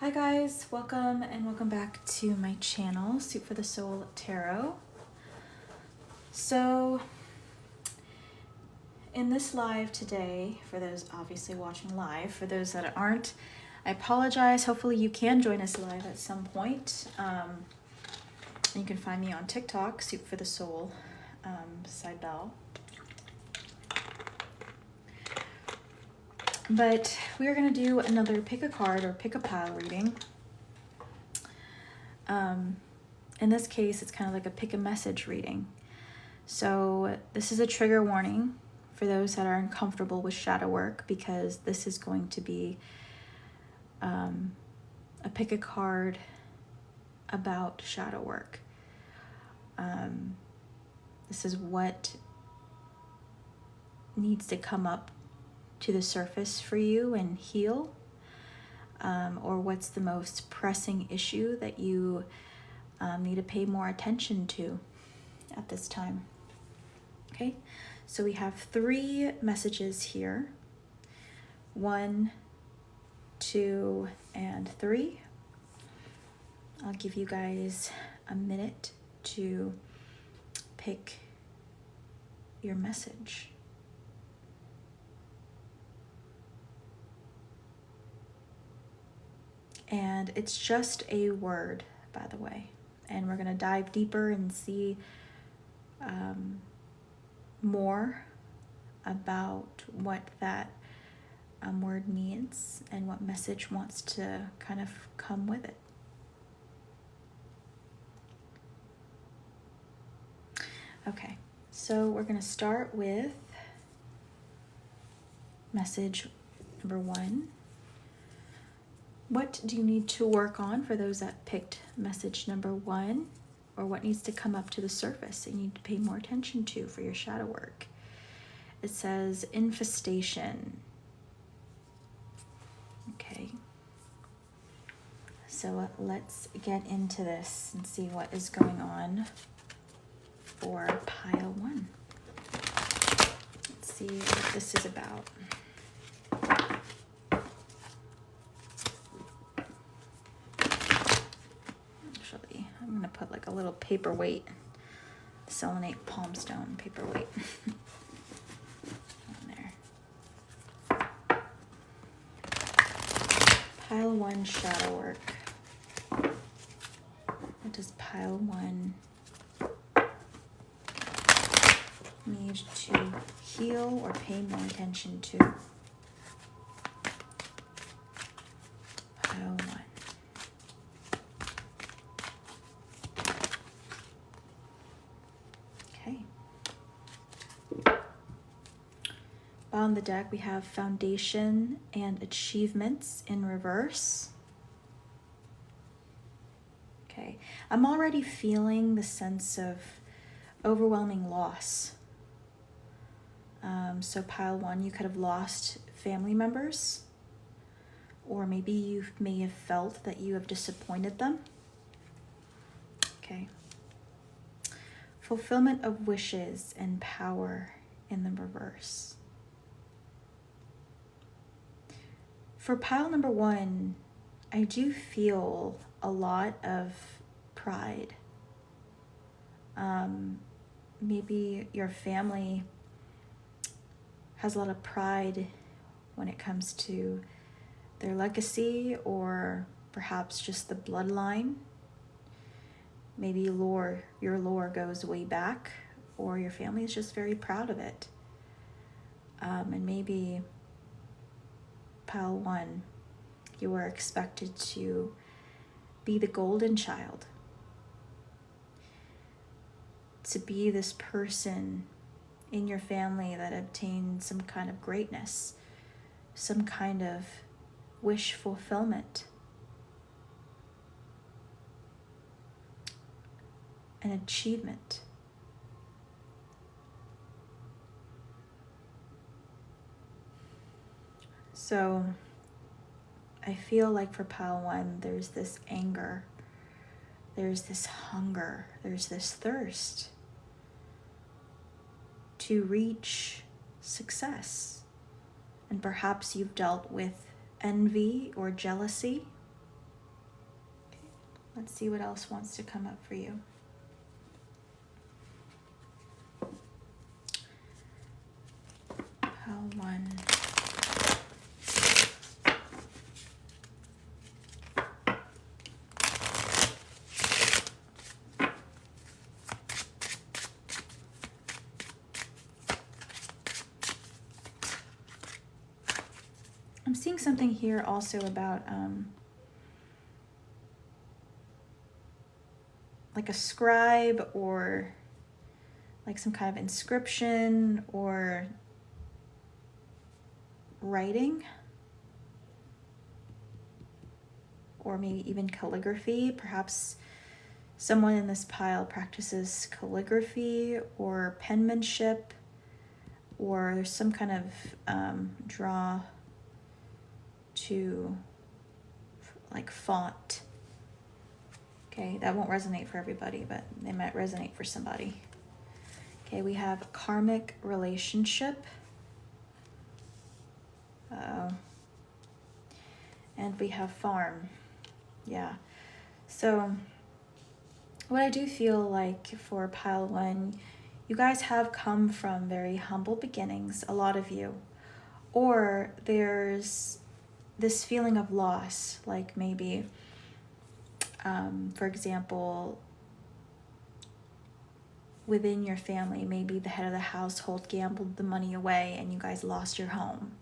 Hi guys, welcome and welcome back to my channel, Soup for the Soul Tarot. So in this live today, for those obviously watching live, for those that aren't, I apologize. Hopefully you can join us live at some point. You can find me on TikTok, Soup for the Soul, beside Belle. But we're gonna do another pick a card or pick a pile reading. In this case, it's kind of like a pick a message reading. So this is a trigger warning for those that are uncomfortable with shadow work, because this is going to be a pick a card about shadow work. This is what needs to come up to the surface for you and heal, or what's the most pressing issue that you need to pay more attention to at this time. Okay, so we have 3 messages here. 1, 2, and 3. I'll give you guys a minute to pick your message. And it's just a word, by the way. And we're going to dive deeper and see more about what that word means and what message wants to kind of come with it. Okay, so we're going to start with message number 1. What do you need to work on for those that picked message number 1, or what needs to come up to the surface that you need to pay more attention to for your shadow work? It says infestation. Okay. So let's get into this and see what is going on for pile 1. Let's see what this is about. I'm gonna put like a little paperweight, selenite palm stone paperweight on there. Pile 1 shadow work. What does pile 1 need to heal or pay more attention to? Pile 1. On the deck, we have foundation and achievements in reverse. Okay, I'm already feeling the sense of overwhelming loss. So pile 1, you could have lost family members, or maybe you may have felt that you have disappointed them. Okay. Fulfillment of wishes and power in the reverse. For pile number 1, I do feel a lot of pride. Maybe your family has a lot of pride when it comes to their legacy, or perhaps just the bloodline. Maybe your lore goes way back, or your family is just very proud of it. And maybe pile 1, you were expected to be the golden child, to be this person in your family that obtained some kind of greatness, some kind of wish fulfillment, an achievement. So I feel like for pile 1, there's this anger, there's this hunger, there's this thirst to reach success. And perhaps you've dealt with envy or jealousy. Let's see what else wants to come up for you. Pile 1. I'm seeing something here also about like a scribe, or like some kind of inscription or writing, or maybe even calligraphy. Perhaps someone in this pile practices calligraphy or penmanship, or some kind of draw to like font. Okay, that won't resonate for everybody, but they might resonate for somebody. Okay, we have karmic relationship. And we have farm. Yeah. So what I do feel like for pile 1, you guys have come from very humble beginnings, a lot of you. Or there's this feeling of loss, like maybe, for example, within your family, maybe the head of the household gambled the money away and you guys lost your home.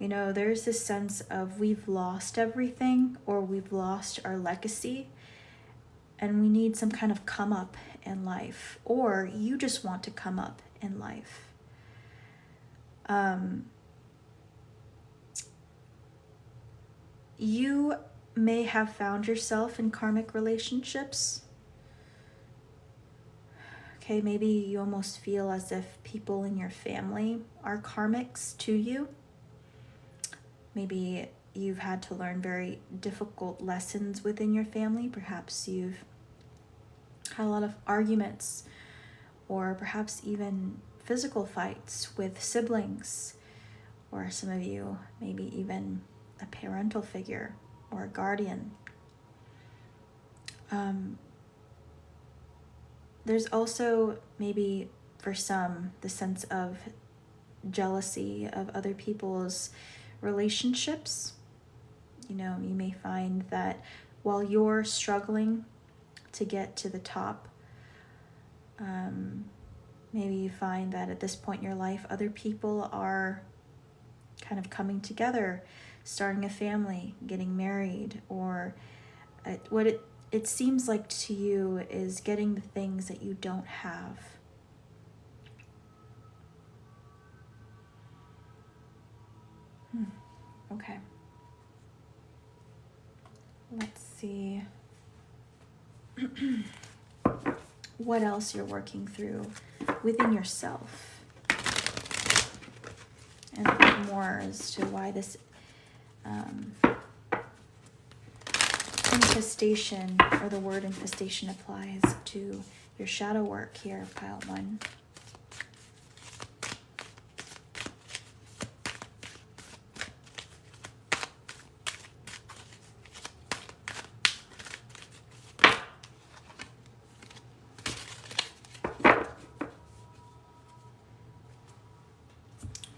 You know, there's this sense of we've lost everything, or we've lost our legacy, and we need some kind of come up in life, or you just want to come up in life. You may have found yourself in karmic relationships. Okay, maybe you almost feel as if people in your family are karmics to you. Maybe you've had to learn very difficult lessons within your family. Perhaps you've had a lot of arguments, or perhaps even physical fights with siblings, or some of you, maybe even a parental figure or a guardian. There's also maybe for some the sense of jealousy of other people's relationships. You know, you may find that while you're struggling to get to the top, maybe you find that at this point in your life, other people are kind of coming together, starting a family, getting married, or what it seems like to you is getting the things that you don't have. Okay. Let's see what else you're working through within yourself, and a bit more as to why this infestation, or the word infestation, applies to your shadow work here, pile 1.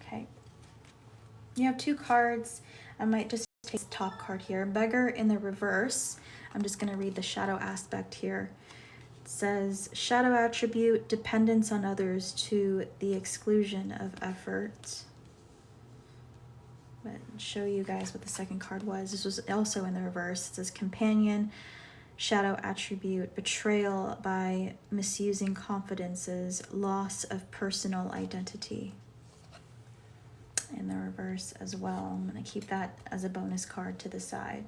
Okay. You have 2 cards. I might just take the top card here. Beggar in the reverse. I'm just going to read the shadow aspect here. It says, shadow attribute, dependence on others to the exclusion of effort. But I'll show you guys what the second card was. This was also in the reverse. It says companion, shadow attribute, betrayal by misusing confidences, loss of personal identity. In the reverse as well. I'm going to keep that as a bonus card to the side.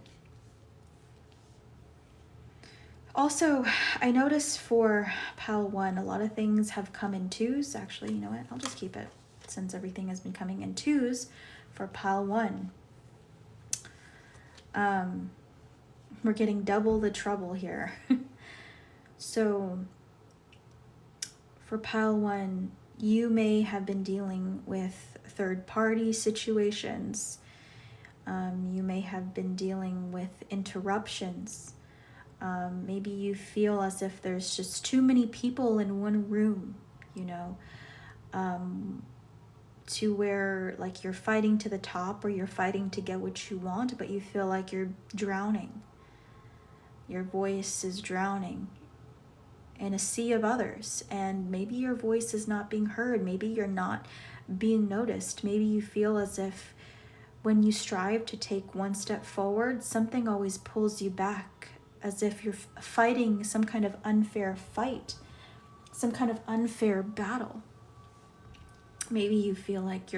Also, I noticed for pile 1, a lot of things have come in 2s. Actually, you know what? I'll just keep it, since everything has been coming in 2s for pile 1. We're getting double the trouble here. So for pile 1, you may have been dealing with third-party situations. You may have been dealing with interruptions. Maybe you feel as if there's just too many people in one room, you know, to where like you're fighting to the top or you're fighting to get what you want, but you feel like you're drowning. Your voice is drowning in a sea of others, and maybe your voice is not being heard. Maybe you're not being noticed. Maybe you feel as if when you strive to take one step forward, something always pulls you back, as if you're fighting some kind of unfair fight, some kind of unfair battle. Maybe you feel like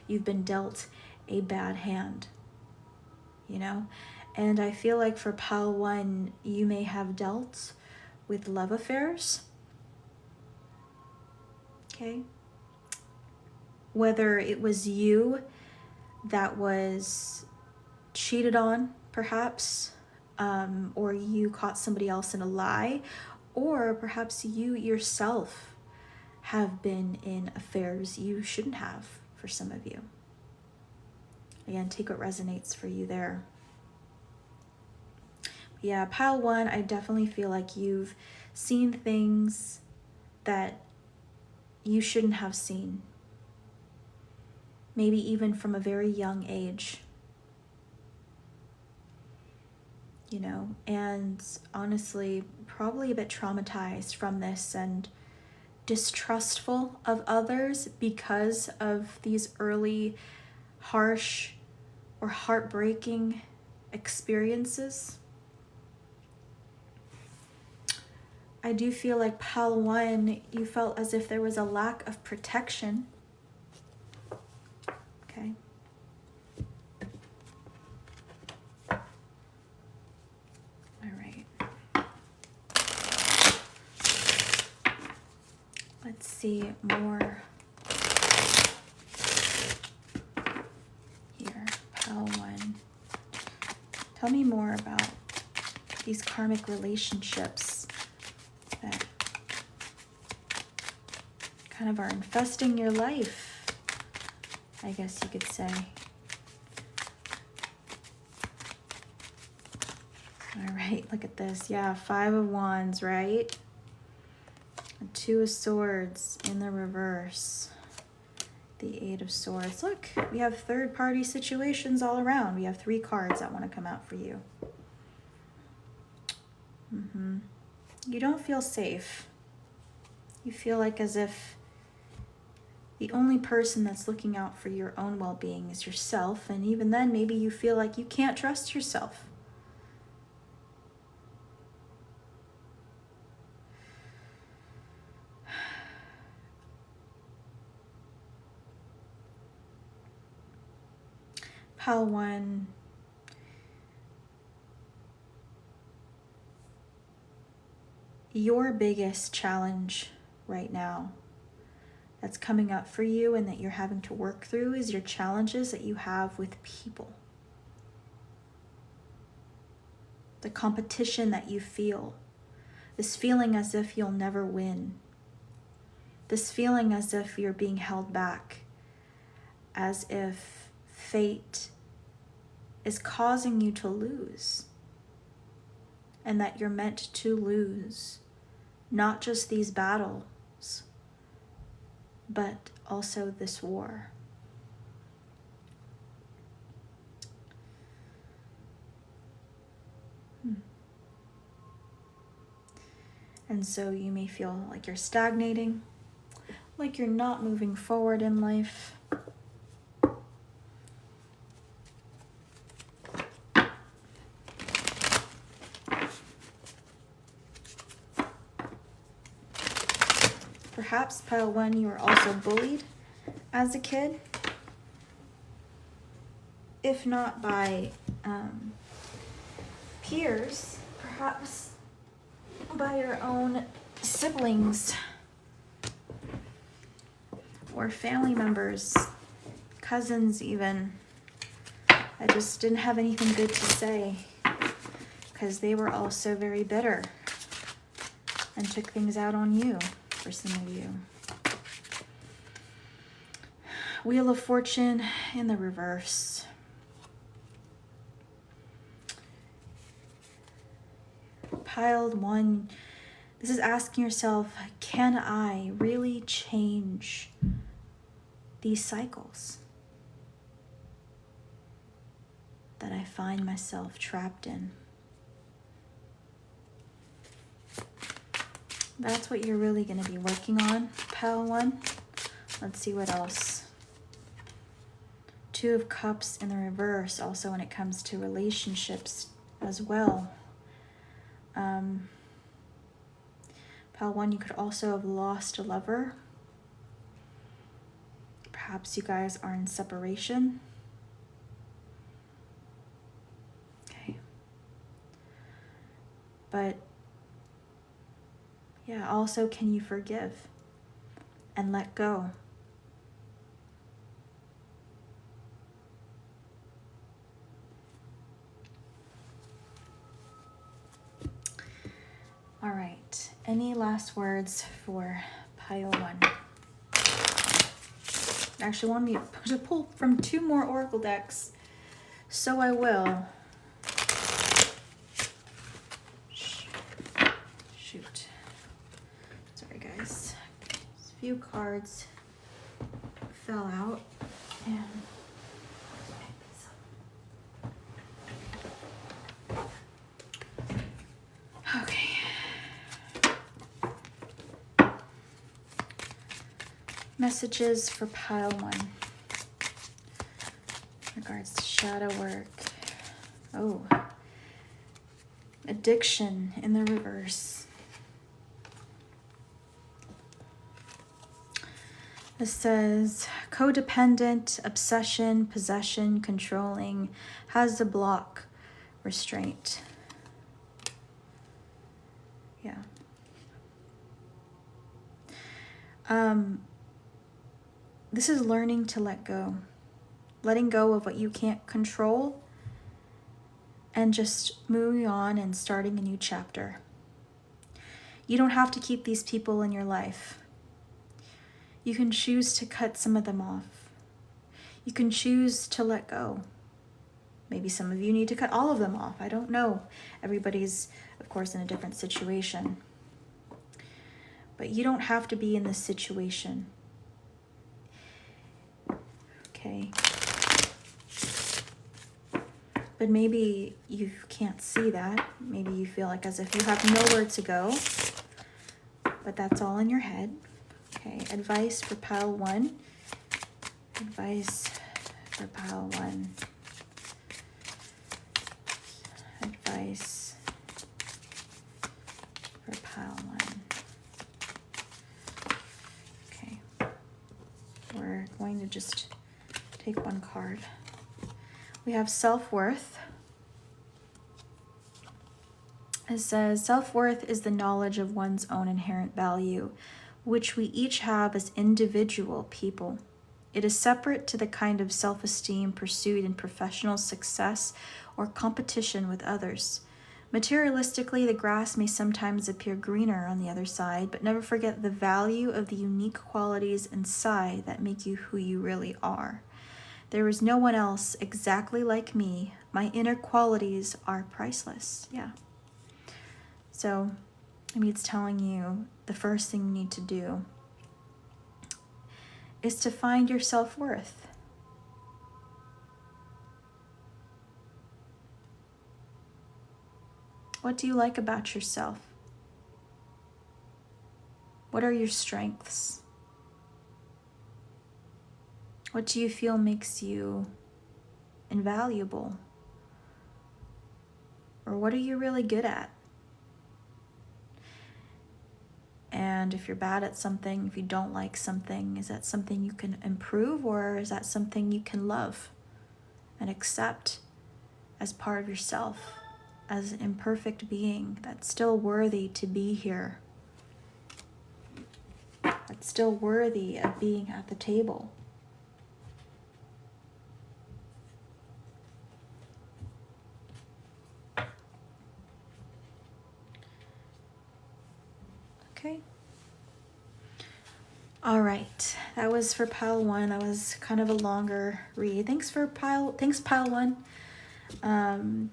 you've been dealt a bad hand, you know? And I feel like for Pile 1, you may have dealt with love affairs, okay? Whether it was you that was cheated on, perhaps, or you caught somebody else in a lie, or perhaps you yourself have been in affairs you shouldn't have, for some of you. Again, take what resonates for you there. Yeah, Pile 1, I definitely feel like you've seen things that you shouldn't have seen. Maybe even from a very young age. You know, and honestly, probably a bit traumatized from this and distrustful of others because of these early harsh or heartbreaking experiences. I do feel like Pile 1, you felt as if there was a lack of protection. Okay. All right. Let's see more here. Pile 1. Tell me more about these karmic relationships that kind of are infesting your life, I guess you could say. All right, look at this. Yeah, 5 of Wands, right? 2 of Swords in the reverse. The 8 of Swords. Look, we have third-party situations all around. We have 3 cards that want to come out for you. You don't feel safe. You feel like as if the only person that's looking out for your own well-being is yourself, and even then, maybe you feel like you can't trust yourself. Pile 1. Your biggest challenge right now that's coming up for you and that you're having to work through is your challenges that you have with people. The competition that you feel. This feeling as if you'll never win. This feeling as if you're being held back. As if fate is causing you to lose. And that you're meant to lose. Not just these battles, but also this war. And so you may feel like you're stagnating, like you're not moving forward in life. Perhaps, Pile 1, you were also bullied as a kid. If not by peers, perhaps by your own siblings or family members, cousins even. I just didn't have anything good to say because they were also very bitter and took things out on you, for some of you. Wheel of Fortune in the reverse. Pile 1, this is asking yourself, can I really change these cycles that I find myself trapped in? That's what you're really going to be working on, Pile 1. Let's see what else. 2 of Cups in the reverse, also when it comes to relationships as well. Pile 1, you could also have lost a lover. Perhaps you guys are in separation. Okay. But yeah, also, can you forgive and let go? All right, any last words for Pile 1? Actually, want me to pull from 2 more Oracle decks, so I will. Shoot. Sorry, guys. A few cards fell out, and okay. Messages for Pile 1 in regards to shadow work. Oh, addiction in the reverse. It says codependent, obsession, possession, controlling, has the block, restraint. Yeah. This is learning to let go. Letting go of what you can't control and just moving on and starting a new chapter. You don't have to keep these people in your life. You can choose to cut some of them off. You can choose to let go. Maybe some of you need to cut all of them off. I don't know. Everybody's, of course, in a different situation. But you don't have to be in this situation. Okay. But maybe you can't see that. Maybe you feel like as if you have nowhere to go. But that's all in your head. Okay, advice for Pile 1. Advice for Pile 1. Advice for Pile 1. Okay. We're going to just take one card. We have self-worth. It says, self-worth is the knowledge of one's own inherent value, which we each have as individual people. It is separate to the kind of self-esteem pursued in professional success or competition with others. Materialistically, the grass may sometimes appear greener on the other side, but never forget the value of the unique qualities inside that make you who you really are. There is no one else exactly like me. My inner qualities are priceless. Yeah. So, I mean, it's telling you the first thing you need to do is to find your self-worth. What do you like about yourself? What are your strengths? What do you feel makes you invaluable? Or what are you really good at? And if you're bad at something, if you don't like something, is that something you can improve, or is that something you can love and accept as part of yourself, as an imperfect being that's still worthy to be here, that's still worthy of being at the table? Okay. All right, that was for Pile 1. That was kind of a longer read. Thanks Pile 1.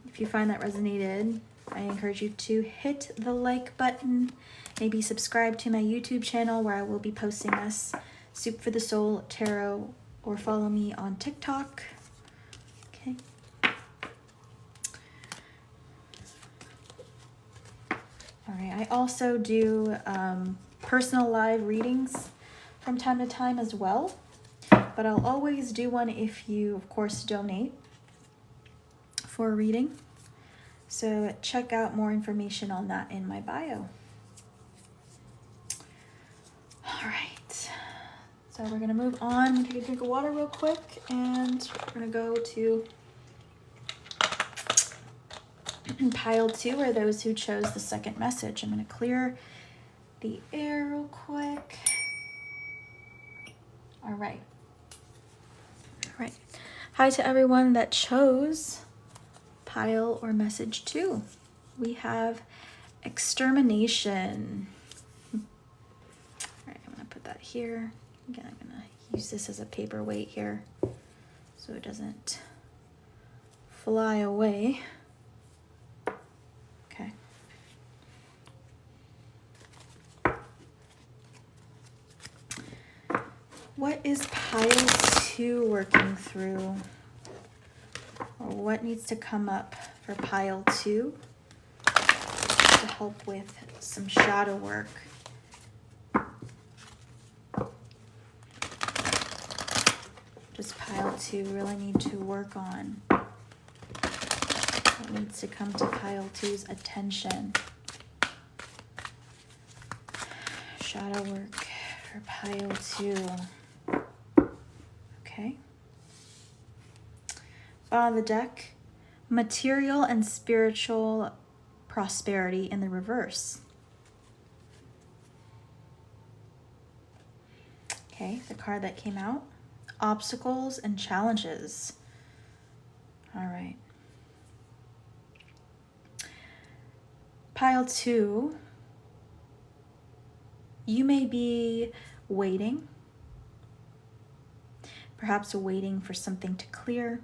If you find that resonated, I encourage you to hit the like button, maybe subscribe to my YouTube channel where I will be posting this Soup for the Soul Tarot, or follow me on TikTok. Okay. All right, I also do personal live readings from time to time as well, but I'll always do one if you, of course, donate for a reading. So check out more information on that in my bio. All right, so we're gonna move on. I'm gonna take a drink of water real quick, and we're gonna go to pile 2, or those who chose the second message. I'm gonna clear the air real quick. All right. All right. Hi to everyone that chose pile or message 2. We have extermination. All right, I'm gonna put that here. Again, I'm gonna use this as a paperweight here so it doesn't fly away. Okay. What is pile 2 working through? Or what needs to come up for pile 2 to help with some shadow work? Does pile 2 really need to work on? What needs to come to pile 2's attention? Shadow work for pile 2. Okay. Bottom of the deck, material and spiritual prosperity in the reverse. Okay, the card that came out, obstacles and challenges. All right. Pile 2, you may be waiting, perhaps waiting for something to clear,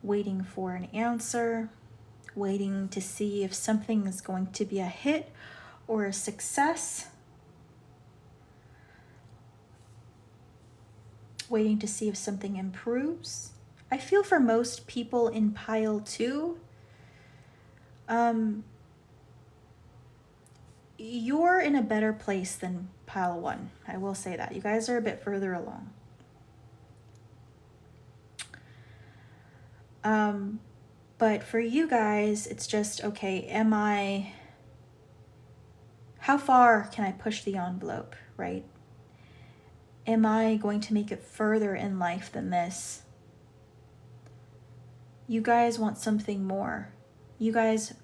waiting for an answer, waiting to see if something is going to be a hit or a success, waiting to see if something improves. I feel for most people in pile 2, you're in a better place than pile 1. I will say that. You guys are a bit further along. But for you guys, it's just, okay, how far can I push the envelope, right? Am I going to make it further in life than this? You guys want something more. You guys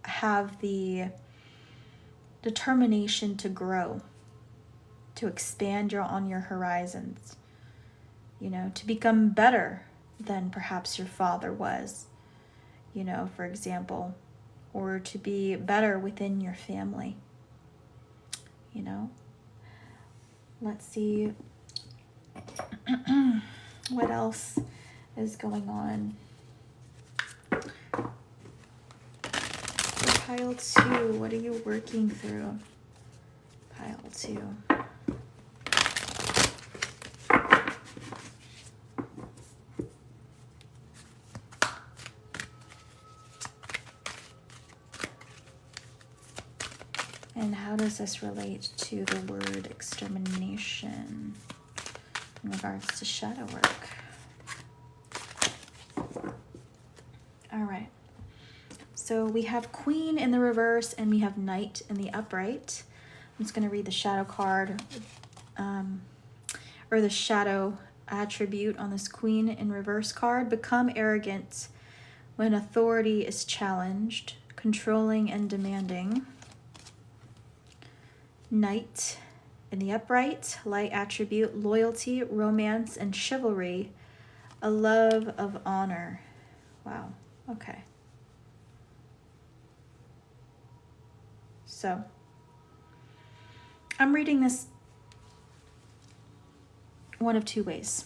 have the determination to grow, to expand on your horizons, you know, to become better than perhaps your father was, you know, for example, or to be better within your family, you know. Let's see what else is going on. Pile 2, what are you working through? Pile 2. And how does this relate to the word extermination in regards to shadow work? All right. So we have Queen in the reverse and we have Knight in the upright. I'm just going to read the shadow card, or the shadow attribute on this Queen in reverse card. Become arrogant when authority is challenged, controlling and demanding. Knight in the upright, light attribute, loyalty, romance, and chivalry. A love of honor. Wow, okay. So, I'm reading this one of two ways.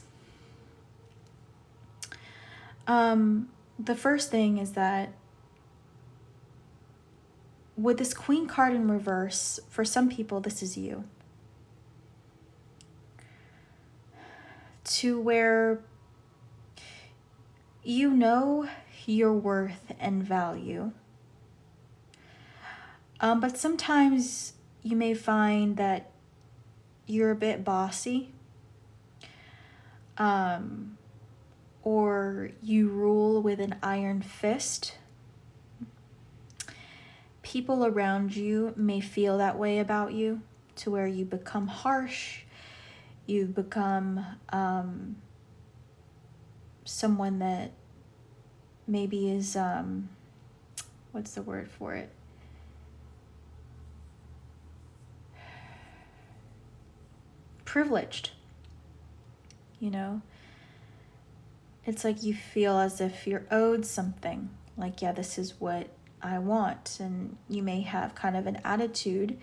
The first thing is that with this Queen card in reverse, for some people, this is you. To where you know your worth and value. But sometimes you may find that you're a bit bossy. Or you rule with an iron fist. People around you may feel that way about you, to where you become harsh, you become someone that maybe is, what's the word for it? Privileged, you know? It's like you feel as if you're owed something. Like, yeah, this is what I want. And you may have kind of an attitude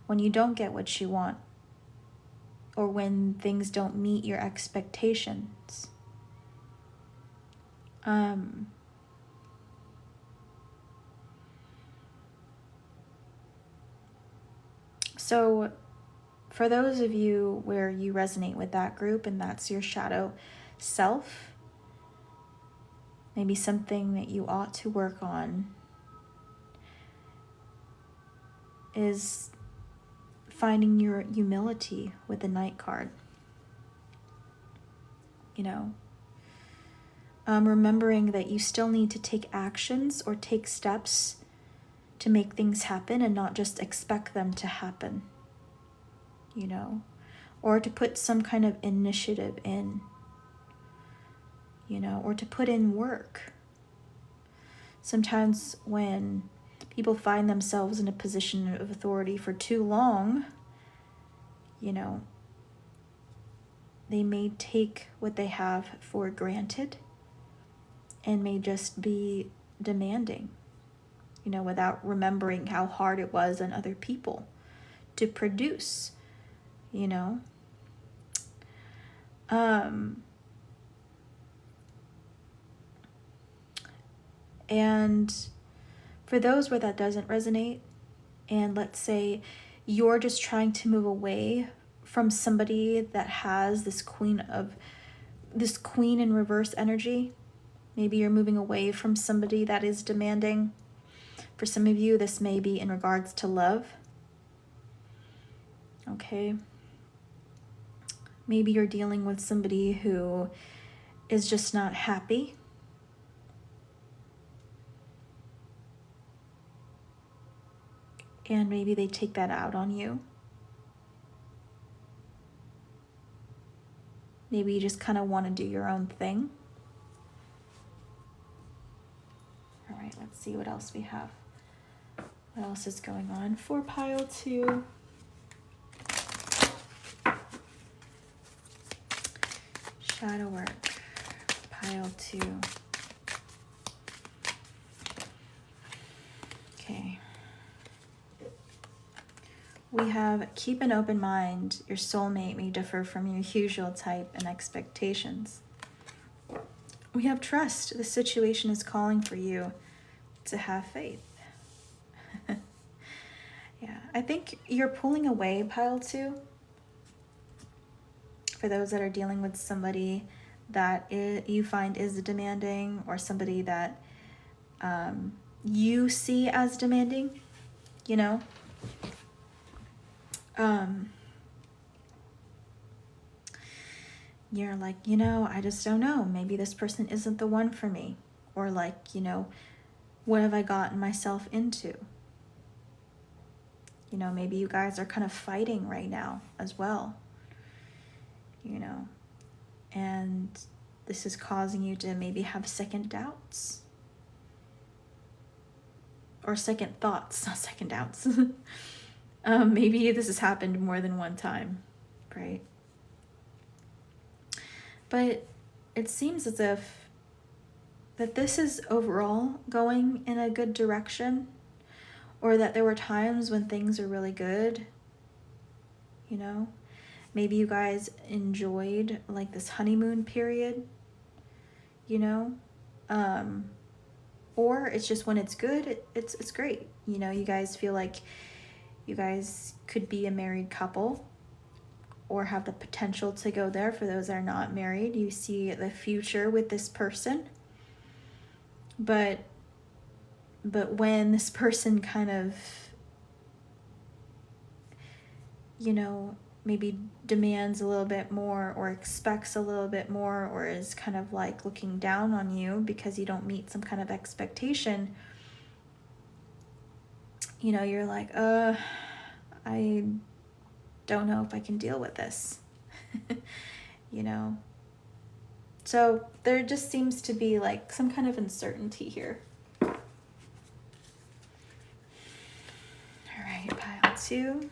when you don't get what you want, or when things don't meet your expectations. So for those of you where you resonate with that group and that's your shadow self, maybe something that you ought to work on is finding your humility with the Knight card. You know, remembering that you still need to take actions or take steps to make things happen and not just expect them to happen, you know, or to put some kind of initiative in, you know, or to put in work. Sometimes when people find themselves in a position of authority for too long, you know, they may take what they have for granted and may just be demanding, you know, without remembering how hard it was on other people to produce, you know. And for those where that doesn't resonate, and let's say you're just trying to move away from somebody that has this queen in reverse energy, maybe you're moving away from somebody that is demanding. For some of you, this may be in regards to love. Okay. Maybe you're dealing with somebody who is just not happy. And maybe they take that out on you. Maybe you just kind of want to do your own thing. All right, let's see what else we have. What else is going on for pile 2? Shadow work, pile 2. Okay. We have keep an open mind. Your soulmate may differ from your usual type and expectations. We have trust. The situation is calling for you to have faith. Yeah, I think you're pulling away, pile 2. For those that are dealing with somebody that you find is demanding, or somebody that you see as demanding, you know. You're like, you know, I just don't know. Maybe this person isn't the one for me. Or like, you know, what have I gotten myself into? You know, maybe you guys are kind of fighting right now as well. You know, and this is causing you to maybe have second doubts. Or second thoughts, not second doubts. Maybe this has happened more than one time, right? But it seems as if that this is overall going in a good direction, or that there were times when things are really good, you know? Maybe you guys enjoyed like this honeymoon period, you know? or it's just when it's good, it's great. You know, you guys feel like you guys could be a married couple or have the potential to go there. For those that are not married, you see the future with this person. But when this person kind of, you know, maybe demands a little bit more or expects a little bit more or is kind of like looking down on you because you don't meet some kind of expectation, you know, you're like, I don't know if I can deal with this, you know. So there just seems to be like some kind of uncertainty here. All right, pile 2.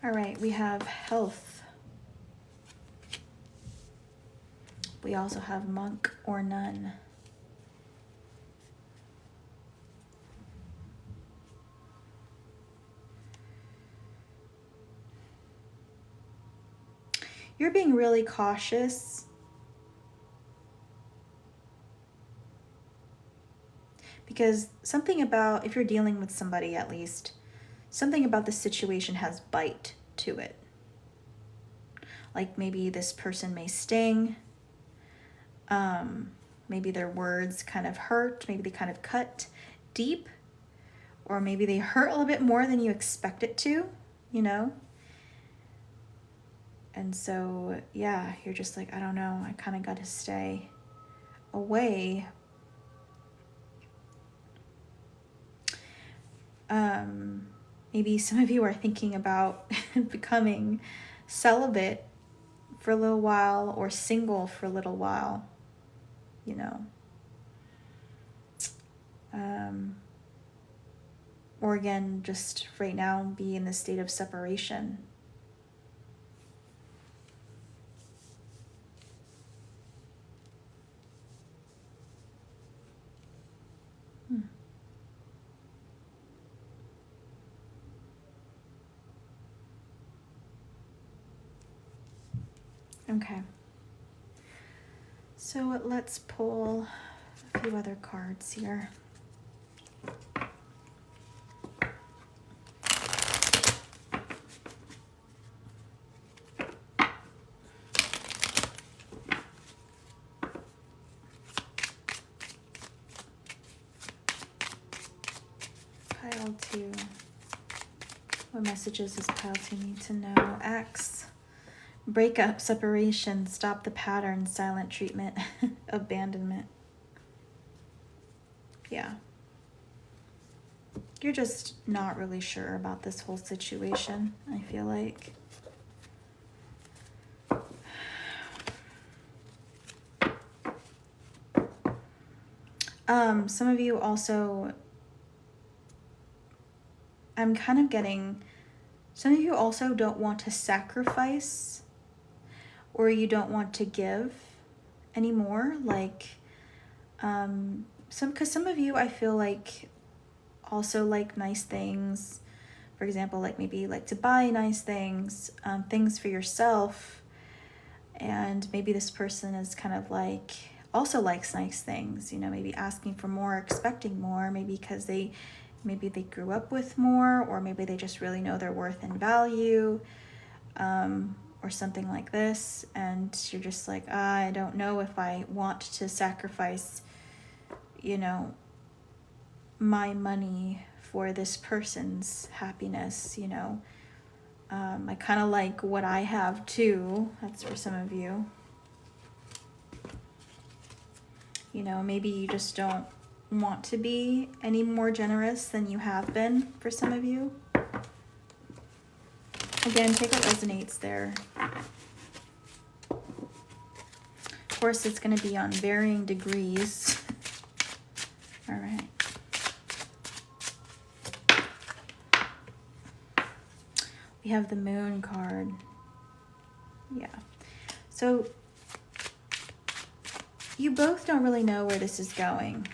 All right, we have health. We also have monk or nun. You're being really cautious. Because something about, if you're dealing with somebody at least, something about the situation has bite to it. Like maybe this person may sting. Maybe their words kind of hurt. Maybe they kind of cut deep. Or maybe they hurt a little bit more than you expect it to, you know? And so, yeah, you're just like, I don't know, I kind of got to stay away. Maybe some of you are thinking about becoming celibate for a little while or single for a little while, you know. Or again, just right now be in the state of separation. Okay. So let's pull a few other cards here. Pile 2. What messages does pile 2 need to know? X. Breakup, separation, stop the pattern, silent treatment, abandonment. Yeah. You're just not really sure about this whole situation, I feel like. Some of you also, I'm kind of getting, some of you also don't want to sacrifice, or you don't want to give anymore. Like, because some of you, I feel like, also like nice things. For example, like maybe like to buy nice things, things for yourself. And maybe this person is kind of like, also likes nice things, you know, maybe asking for more, expecting more, maybe because maybe they grew up with more, or maybe they just really know their worth and value, or something like this. And you're just like, I don't know if I want to sacrifice, you know, my money for this person's happiness, you know. I kind of like what I have too. That's for some of you. You know, maybe you just don't want to be any more generous than you have been for some of you. Again, take what resonates there. Of course, it's going to be on varying degrees. All right. We have the Moon card. Yeah. So You both don't really know where this is going.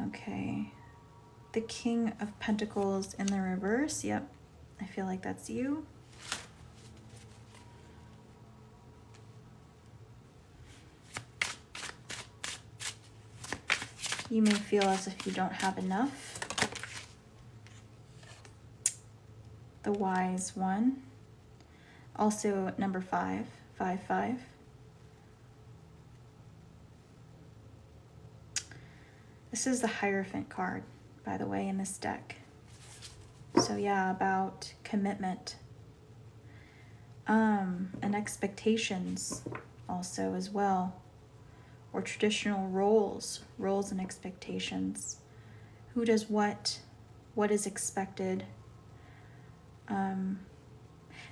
Okay. The King of Pentacles in the reverse. Yep. I feel like that's you. You may feel as if you don't have enough. The Wise One. Also number 5, 5, 5. This is the Hierophant card, by the way, in this deck. So yeah, about commitment. And expectations also as well. Or traditional roles and expectations. Who does what is expected.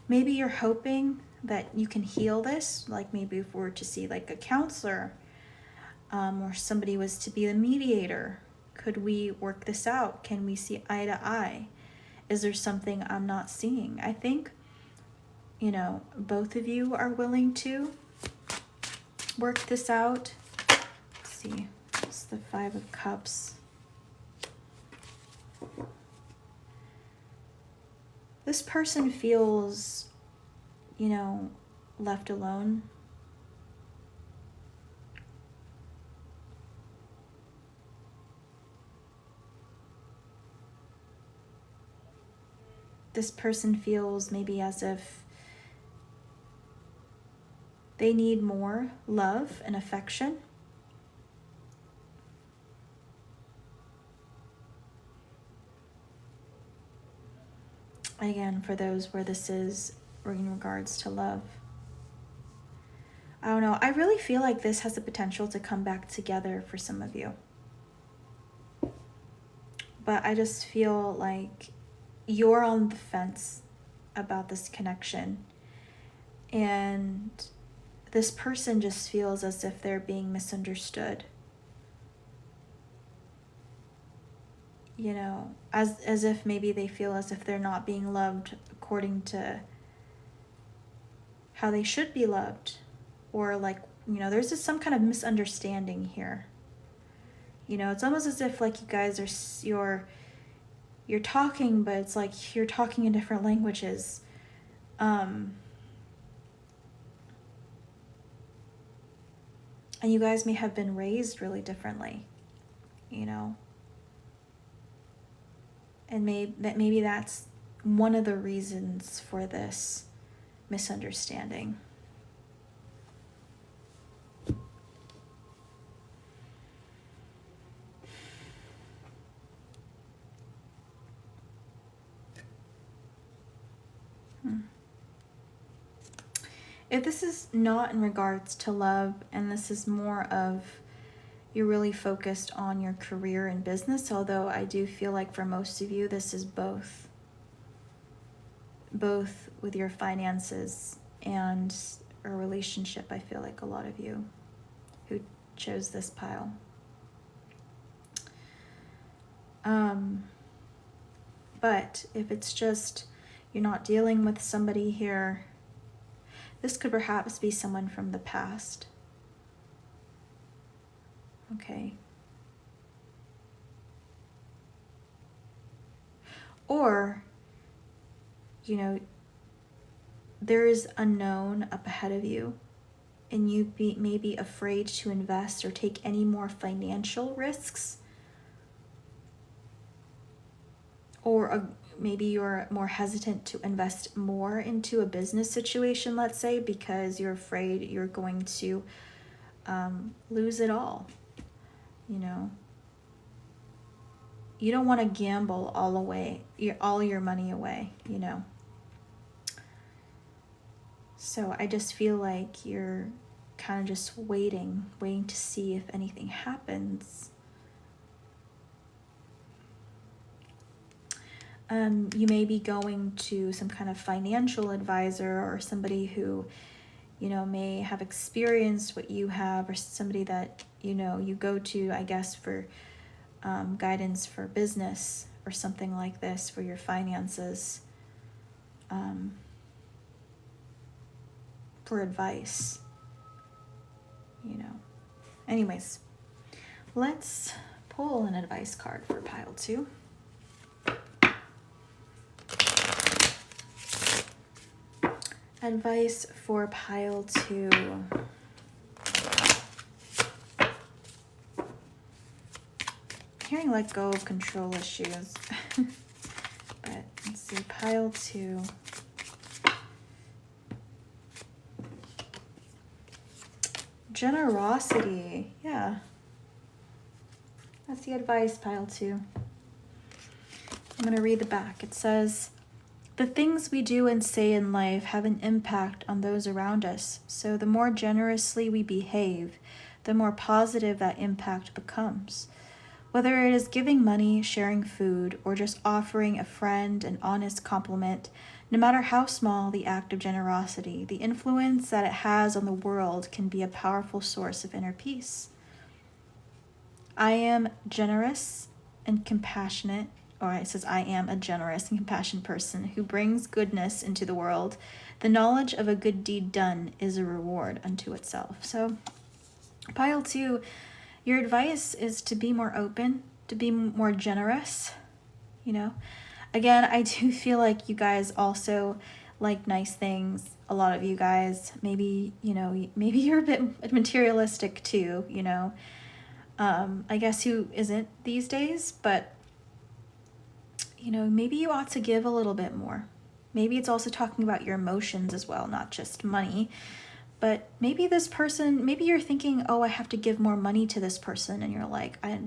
Maybe you're hoping that you can heal this, like maybe if we were to see like a counselor, or somebody was to be the mediator. Could we work this out? Can we see eye to eye? Is there something I'm not seeing? I think, you know, both of you are willing to work this out. Let's see, it's the 5 of Cups. This person feels, you know, left alone. This person feels maybe as if they need more love and affection. Again, for those where this is in regards to love. I don't know. I really feel like this has the potential to come back together for some of you. But I just feel like you're on the fence about this connection. And this person just feels as if they're being misunderstood. You know, as if maybe they feel as if they're not being loved according to how they should be loved. Or like, you know, there's just some kind of misunderstanding here. You know, it's almost as if like you guys are, you're talking, but it's like you're talking in different languages. And you guys may have been raised really differently, you know. And maybe that's one of the reasons for this misunderstanding. If this is not in regards to love, and this is more of you're really focused on your career and business, although I do feel like for most of you, this is both with your finances and a relationship. I feel like a lot of you who chose this pile. But if it's just you're not dealing with somebody here, this could perhaps be someone from the past. Okay. Or, you know, there is unknown up ahead of you, and you may be afraid to invest or take any more financial risks. Or maybe you're more hesitant to invest more into a business situation, let's say, because you're afraid you're going to lose it all. You know, you don't want to gamble all your money away, you know. So I just feel like you're kind of just waiting to see if anything happens. You may be going to some kind of financial advisor or somebody who, you know, may have experienced what you have, or somebody that, you know, you go to, I guess, for guidance for business or something like this for your finances, for advice. Anyways, let's pull an advice card for pile 2. Advice for pile 2. Hearing let go of control issues. But let's see, pile 2. Generosity. Yeah. That's the advice, pile 2. I'm going to read the back. It says, the things we do and say in life have an impact on those around us. So the more generously we behave, the more positive that impact becomes. Whether it is giving money, sharing food, or just offering a friend an honest compliment, no matter how small the act of generosity, the influence that it has on the world can be a powerful source of inner peace. I am generous and compassionate, or it says I am a generous and compassionate person who brings goodness into the world. The knowledge of a good deed done is a reward unto itself. So pile 2, your advice is to be more open, to be more generous, you know. Again, I do feel like you guys also like nice things. A lot of you guys, maybe, you know, maybe you're a bit materialistic too, you know. I guess who isn't these days, but you know, maybe you ought to give a little bit more. Maybe it's also talking about your emotions as well, not just money. But maybe this person, maybe you're thinking, oh, I have to give more money to this person. And you're like, I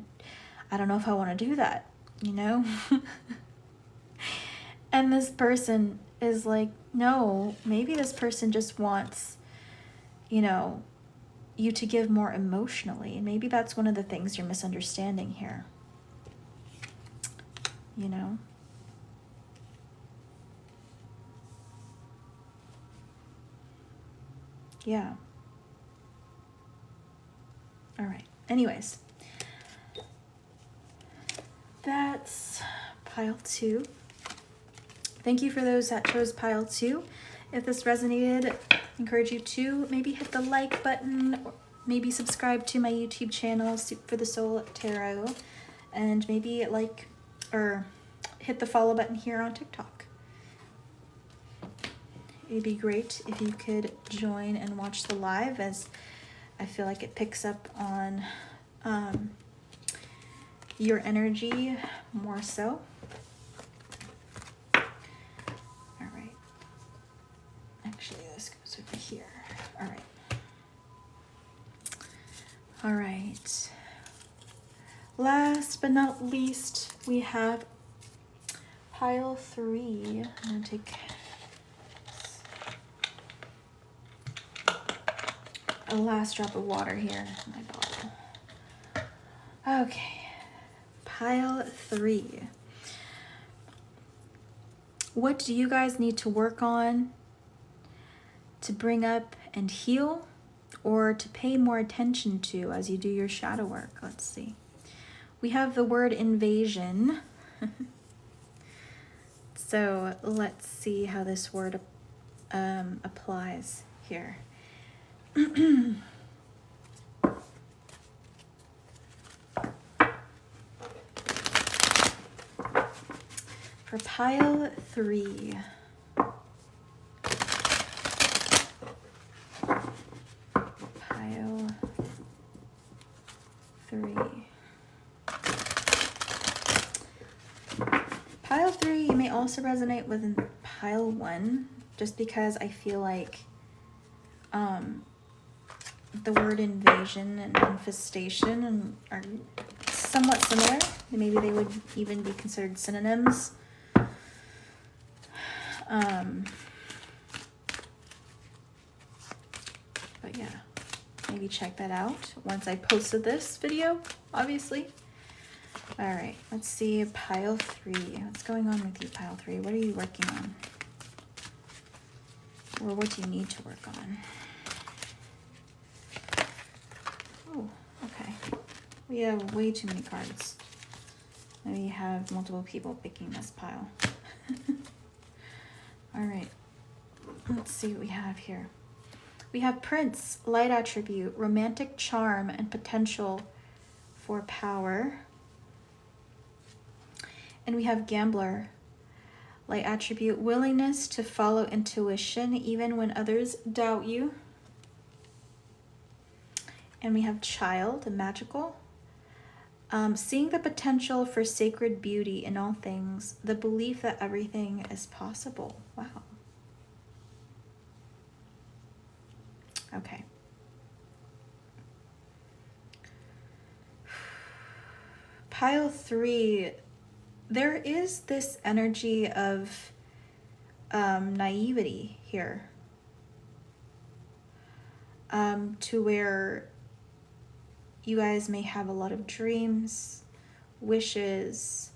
don't know if I want to do that, you know? And this person is like, no, maybe this person just wants, you know, you to give more emotionally. And maybe that's one of the things you're misunderstanding here. You know? Yeah. All right. Anyways, that's pile 2. Thank you for those that chose pile 2. If this resonated, I encourage you to maybe hit the like button, or maybe subscribe to my YouTube channel, Soup for the Soul Tarot, and maybe like or hit the follow button here on TikTok. It'd be great if you could join and watch the live, as I feel like it picks up on your energy more so. All right. Actually, this goes over here. All right. All right. Last but not least, we have pile 3. I'm going to take a last drop of water here in my bottle. Okay, pile 3. What do you guys need to work on to bring up and heal, or to pay more attention to as you do your shadow work? Let's see. We have the word invasion. So let's see how this word applies here. For pile 3. Pile 3. Pile 3, you may also resonate with pile 1, just because I feel like the word invasion and infestation are somewhat similar. Maybe they would even be considered synonyms. But yeah, maybe check that out once I posted this video, obviously. All right, let's see pile 3. What's going on with you, pile 3? What are you working on? Or what do you need to work on? Oh, okay. We have way too many cards. Maybe you have multiple people picking this pile. All right, let's see what we have here. We have Prince, light attribute, romantic charm and potential for power. And we have Gambler, light attribute, willingness to follow intuition even when others doubt you. And we have Child, magical, seeing the potential for sacred beauty in all things, the belief that everything is possible. Wow. Okay. Pile 3, there is this energy of naivety here, to where you guys may have a lot of dreams, wishes,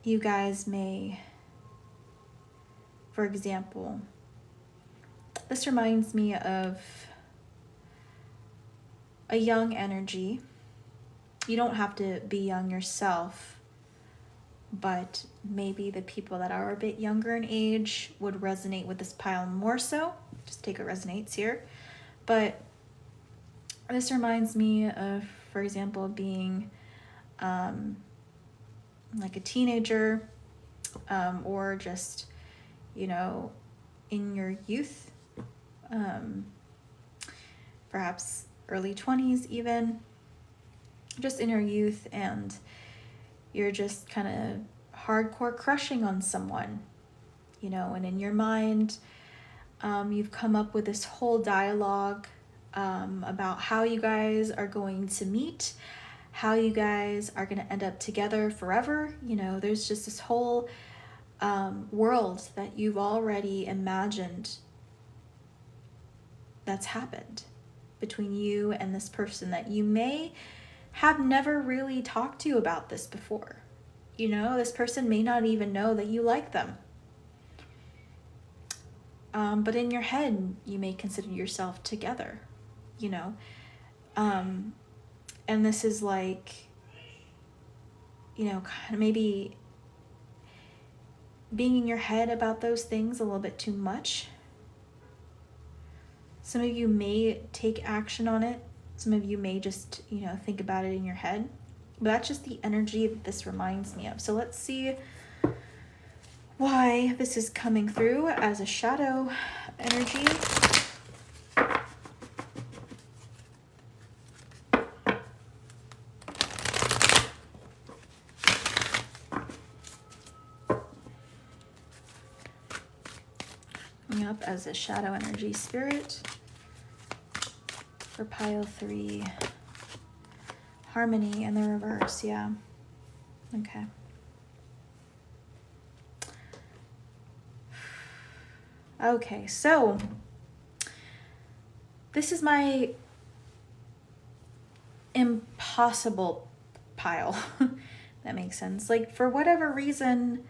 you guys may, for example, this reminds me of a young energy. You don't have to be young yourself, but maybe the people that are a bit younger in age would resonate with this pile more so. Just take what resonates here. But this reminds me of, for example, being like a teenager, or just, you know, in your youth, perhaps early 20s even, just in your youth, and you're just kind of hardcore crushing on someone, you know, and in your mind, you've come up with this whole dialogue about how you guys are going to meet, how you guys are going to end up together forever. You know, there's just this whole world that you've already imagined that's happened between you and this person that you may have never really talked to about this before. You know, this person may not even know that you like them. But in your head, you may consider yourself together, you know. And this is like, you know, kind of maybe being in your head about those things a little bit too much. Some of you may take action on it. Some of you may just, you know, think about it in your head. But that's just the energy that this reminds me of. So let's see why this is coming through as a shadow energy. Coming up as a shadow energy spirit for pile 3. Harmony in the reverse, yeah. Okay. Okay, so this is my impossible pile. That makes sense. Like, for whatever reason,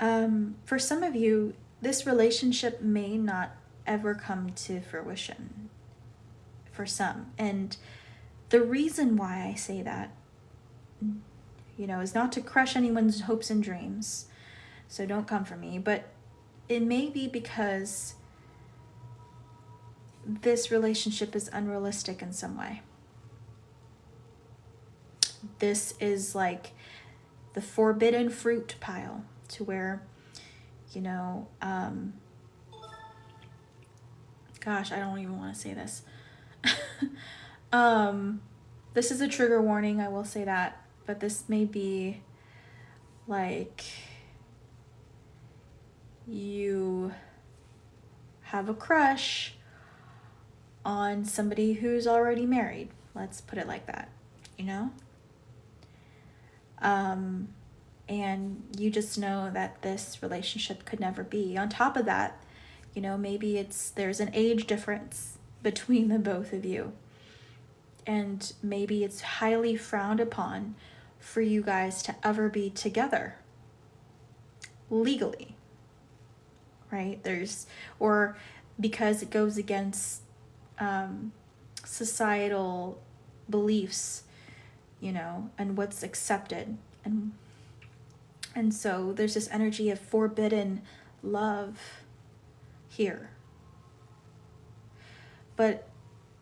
for some of you, this relationship may not ever come to fruition for some. And the reason why I say that, you know, is not to crush anyone's hopes and dreams. So don't come for me. But it may be because this relationship is unrealistic in some way. This is like the forbidden fruit pile, to where, you know, gosh, I don't even want to say this. This is a trigger warning, I will say that, but this may be like you have a crush on somebody who's already married. Let's put it like that, you know? And you just know that this relationship could never be. On top of that, you know, maybe there's an age difference between the both of you. And maybe it's highly frowned upon for you guys to ever be together legally, right? Or because it goes against societal beliefs, you know, and what's accepted and And so there's this energy of forbidden love here. But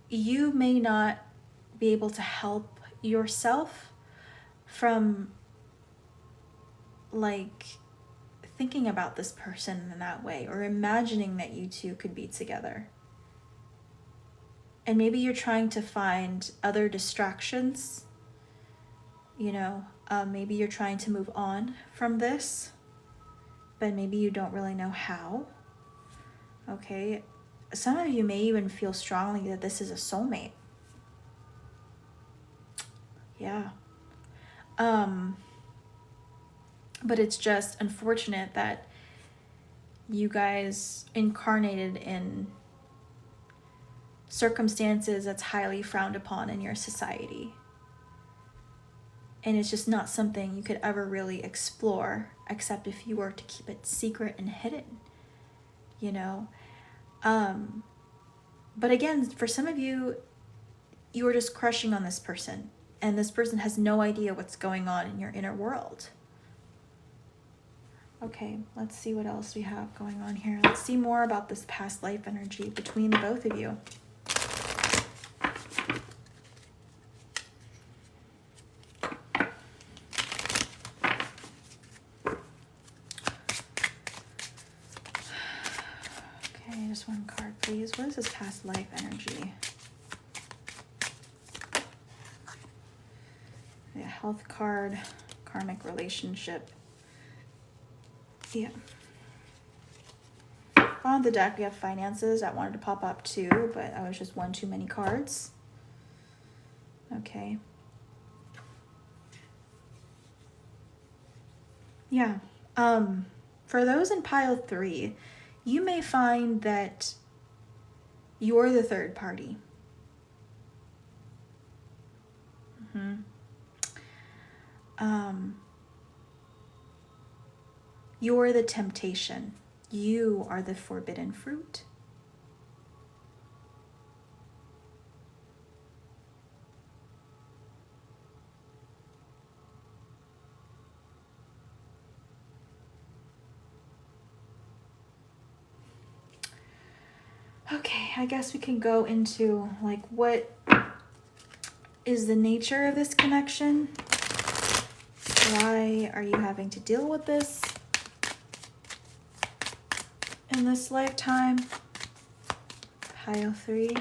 you may not be able to help yourself from like thinking about this person in that way, or imagining that you two could be together. And maybe you're trying to find other distractions, you know, maybe you're trying to move on from this, but maybe you don't really know how. Okay, some of you may even feel strongly that this is a soulmate. Yeah. But it's just unfortunate that you guys incarnated in circumstances that's highly frowned upon in your society. And it's just not something you could ever really explore, except if you were to keep it secret and hidden, you know? But again, for some of you, you are just crushing on this person, and this person has no idea what's going on in your inner world. Okay, let's see what else we have going on here. Let's see more about this past life energy between the both of you. Okay, just one card, please. What is this past life energy? Yeah, health card, karmic relationship. Yeah. On the deck, we have finances. I wanted to pop up too, but I was just one too many cards. Okay. Yeah. For those in pile 3, you may find that you're the third party. You're the temptation. You are the forbidden fruit. Okay, I guess we can go into like what is the nature of this connection? Why are you having to deal with this in this lifetime? Pile 3.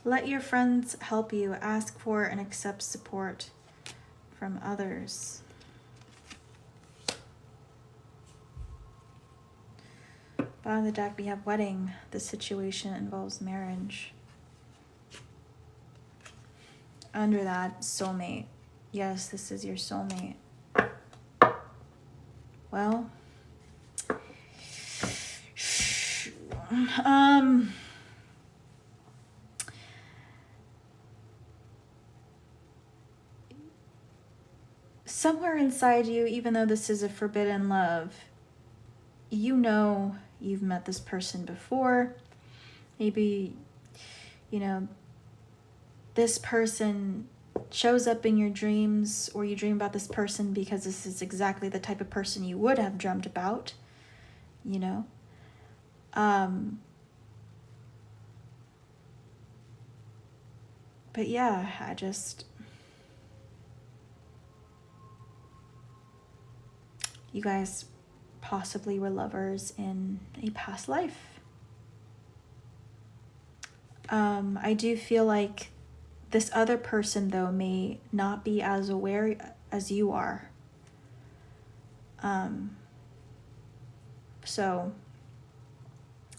Let your friends help you. Ask for and accept support from others. Bottom of the deck, we have wedding. This situation involves marriage. Under that, soulmate. Yes, this is your soulmate. Well, somewhere inside you, even though this is a forbidden love, you know you've met this person before. Maybe, you know, this person shows up in your dreams, or you dream about this person because this is exactly the type of person you would have dreamt about, you know. But yeah, you guys possibly were lovers in a past life. I do feel like this other person, though, may not be as aware as you are. So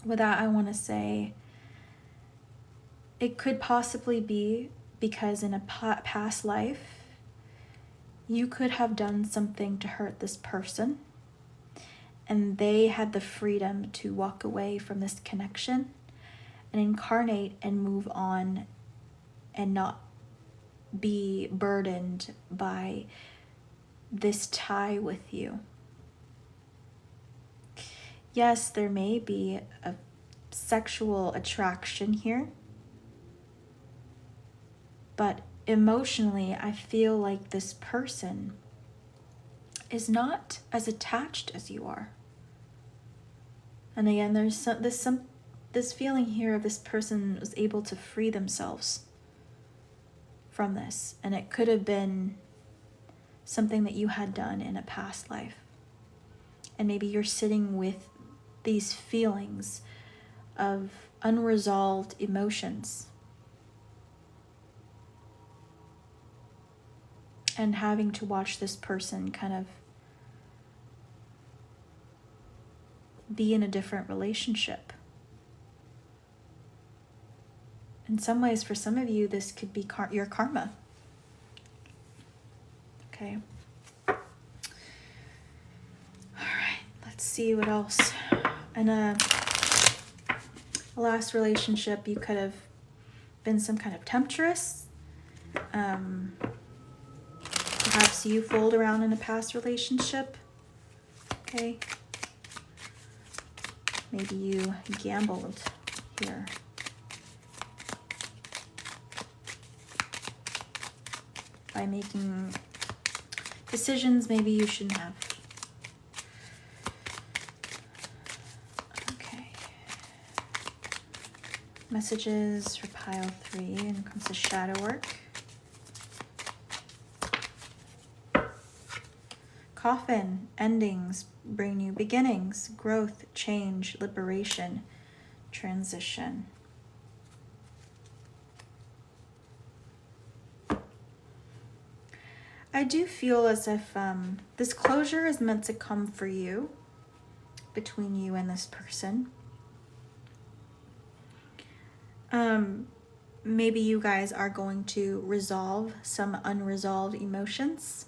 with that, I want to say it could possibly be because in a past life, you could have done something to hurt this person, and they had the freedom to walk away from this connection and incarnate and move on and not be burdened by this tie with you. Yes, there may be a sexual attraction here, but emotionally, I feel like this person is not as attached as you are. And again, there's this feeling here of this person was able to free themselves from this. And it could have been something that you had done in a past life. And maybe you're sitting with these feelings of unresolved emotions and having to watch this person kind of be in a different relationship. In some ways, for some of you, this could be your karma. Okay. All right, let's see what else. In a last relationship, you could have been some kind of temptress. Perhaps you fooled around in a past relationship. Okay. Maybe you gambled here. By making decisions maybe you shouldn't have. Okay. Messages for pile 3 when it comes to shadow work. Coffin, endings bring new beginnings, growth, change, liberation, transition. I do feel as if this closure is meant to come for you, between you and this person. Maybe you guys are going to resolve some unresolved emotions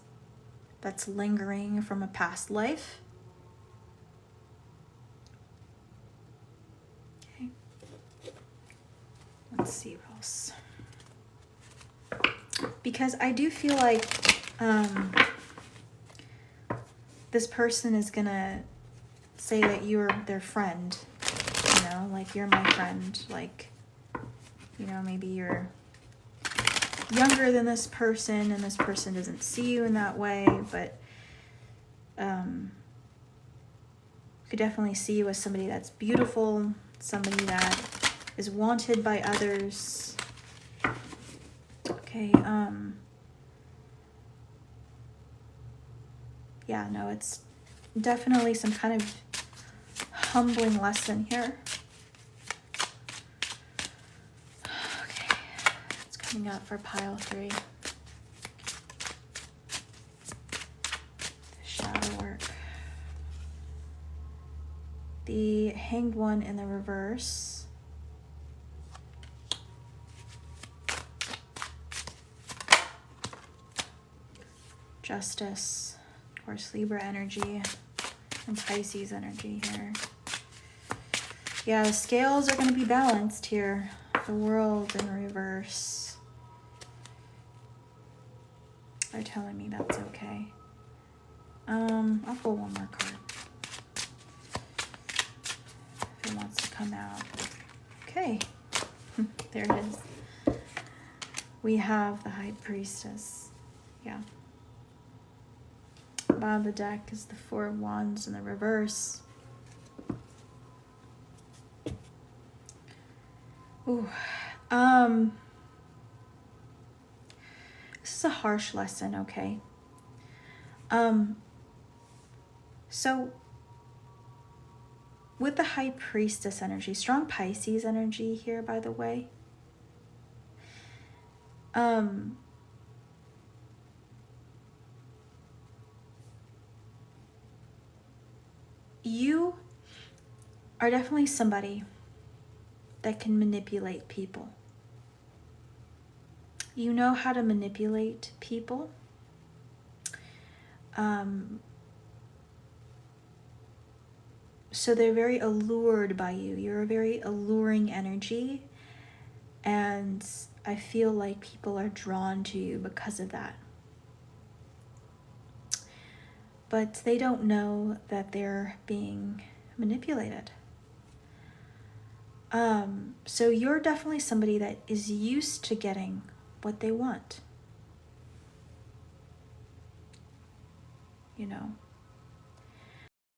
that's lingering from a past life. Okay. Let's see what else. Because I do feel like this person is gonna say that you're their friend, you know, like you're my friend, like, you know, maybe you're younger than this person and this person doesn't see you in that way, but could definitely see you as somebody that's beautiful, somebody that is wanted by others. Okay, yeah, no, it's definitely some kind of humbling lesson here. Okay, it's coming up for pile 3. The shadow work. The Hanged One in the reverse. Justice. Of course, Libra energy and Pisces energy here. Yeah, the scales are going to be balanced here. The World in reverse. They're telling me that's okay. I'll pull one more card. If it wants to come out. Okay. There it is. We have the High Priestess. Yeah. Bottom of the deck is the Four of Wands in the reverse. Ooh. This is a harsh lesson, okay? So with the High Priestess energy, strong Pisces energy here, by the way. You are definitely somebody that can manipulate people. You know how to manipulate people. So they're very allured by you. You're a very alluring energy. And I feel like people are drawn to you because of that. But they don't know that they're being manipulated. So you're definitely somebody that is used to getting what they want. you know.